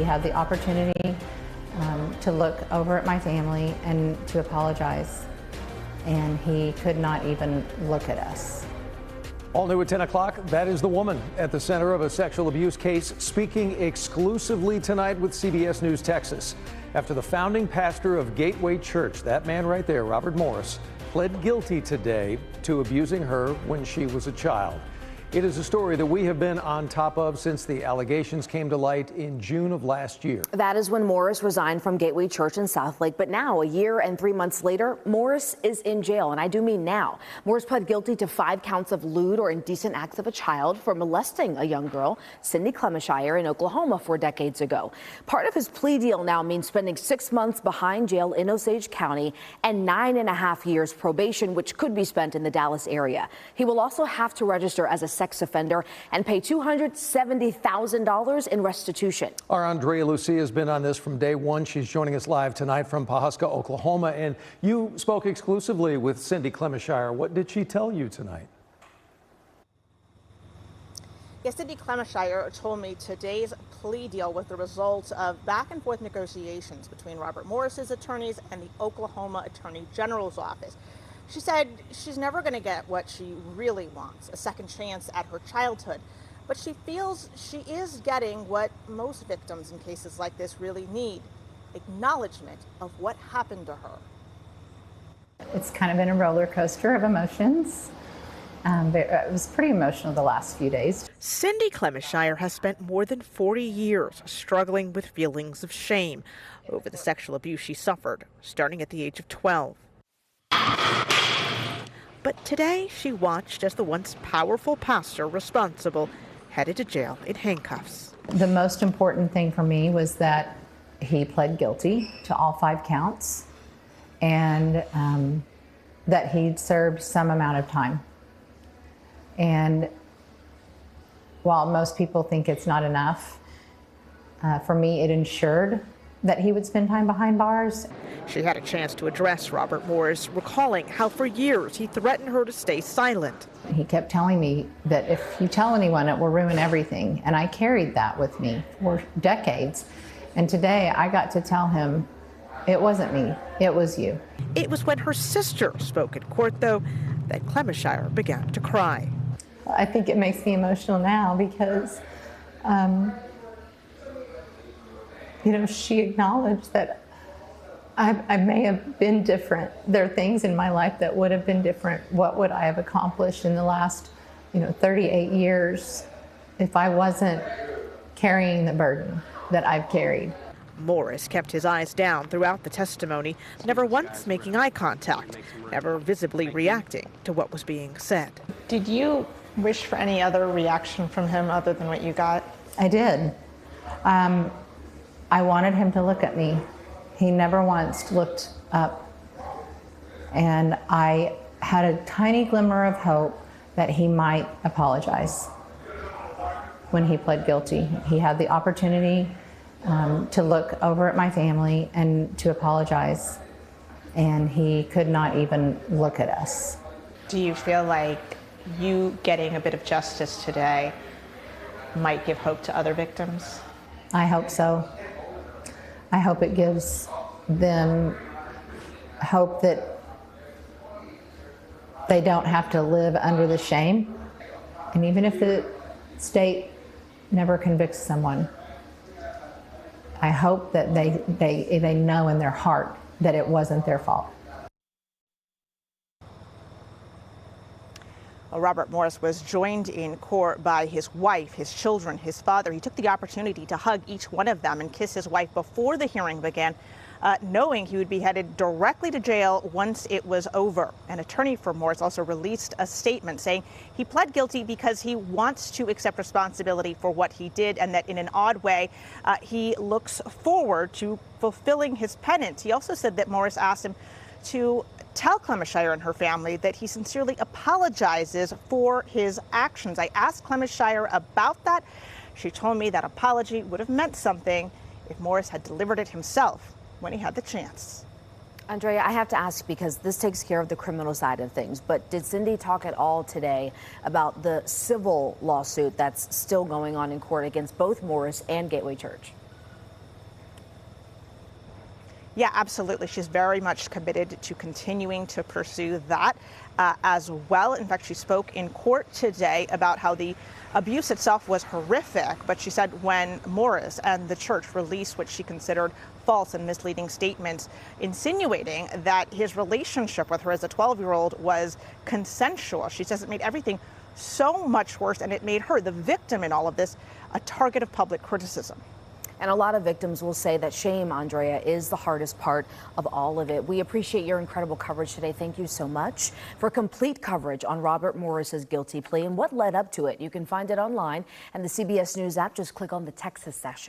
had the opportunity to look over at my family and to apologize, and he could not even look at us. All new at 10 o'clock, that is the woman at the center of a sexual abuse case, speaking exclusively tonight with CBS News Texas. After the founding pastor of Gateway Church, that man right there, Robert Morris, pled guilty today to abusing her when she was a child. It is a story that we have been on top of since the allegations came to light in June of last year. That is when Morris resigned from Gateway Church in Southlake. But now, a year and 3 months later, Morris is in jail. And I do mean now. Morris pled guilty to 5 counts of lewd or indecent acts of a child for molesting a young girl, Cindy Clemishire, in Oklahoma 4 decades ago. Part of his plea deal now means spending 6 months behind jail in Osage County and 9.5 years probation, which could be spent in the Dallas area. He will also have to register as a sex offender and pay $270,000 in restitution. Our Andrea Lucia has been on this from day one. She's joining us live tonight from Pawhuska, Oklahoma. And you spoke exclusively with Cindy Clemishire. What did she tell you tonight? Yes, Cindy Clemishire told me today's plea deal was the result of back and forth negotiations between Robert Morris's attorneys and the Oklahoma Attorney General's office. She said she's never going to get what she really wants, a second chance at her childhood. But she feels she is getting what most victims in cases like this really need, acknowledgement of what happened to her. It's kind of been a roller coaster of emotions. It was pretty emotional the last few days. Cindy Clemishire has spent more than 40 years struggling with feelings of shame over the sexual abuse she suffered, starting at the age of 12. But today she watched as the once powerful pastor responsible headed to jail in handcuffs. The most important thing for me was that he pled guilty to all 5 counts and that he'd served some amount of time. And while most people think it's not enough, for me it ensured that he would spend time behind bars. She had a chance to address Robert Morris, recalling how for years he threatened her to stay silent. He kept telling me that if you tell anyone, it will ruin everything. And I carried that with me for decades. And today I got to tell him, it wasn't me, it was you. It was when her sister spoke in court, though, that Clemishire began to cry. I think it makes me emotional now because, she acknowledged that I may have been different. There are things in my life that would have been different. What would I have accomplished in the last, 38 years if I wasn't carrying the burden that I've carried? Morris kept his eyes down throughout the testimony, never once making eye contact, never visibly reacting to what was being said. Did you wish for any other reaction from him other than what you got? I did. I wanted him to look at me. He never once looked up. And I had a tiny glimmer of hope that he might apologize when he pled guilty. He had the opportunity to look over at my family and to apologize, and he could not even look at us. Do you feel like you getting a bit of justice today might give hope to other victims? I hope so. I hope it gives them hope that they don't have to live under the shame. And even if the state never convicts someone, I hope that they know in their heart that it wasn't their fault. Robert Morris was joined in court by his wife, his children, his father. He took the opportunity to hug each one of them and kiss his wife before the hearing began, knowing he would be headed directly to jail once it was over. An attorney for Morris also released a statement saying he pled guilty because he wants to accept responsibility for what he did, and that in an odd way, he looks forward to fulfilling his penance. He also said that Morris asked him to tell Clemishire and her family that he sincerely apologizes for his actions. I asked Clemishire about that. She told me that apology would have meant something if Morris had delivered it himself when he had the chance. Andrea, I have to ask, because this takes care of the criminal side of things, but did Cindy talk at all today about the civil lawsuit that's still going on in court against both Morris and Gateway Church? Yeah, absolutely. She's very much committed to continuing to pursue that as well. In fact, she spoke in court today about how the abuse itself was horrific, but she said when Morris and the church released what she considered false and misleading statements insinuating that his relationship with her as a 12-year-old was consensual, she says it made everything so much worse, and it made her, the victim in all of this, a target of public criticism. And a lot of victims will say that shame, Andrea, is the hardest part of all of it. We appreciate your incredible coverage today. Thank you so much. For complete coverage on Robert Morris's guilty plea and what led up to it, you can find it online and the CBS News app. Just click on the Texas section.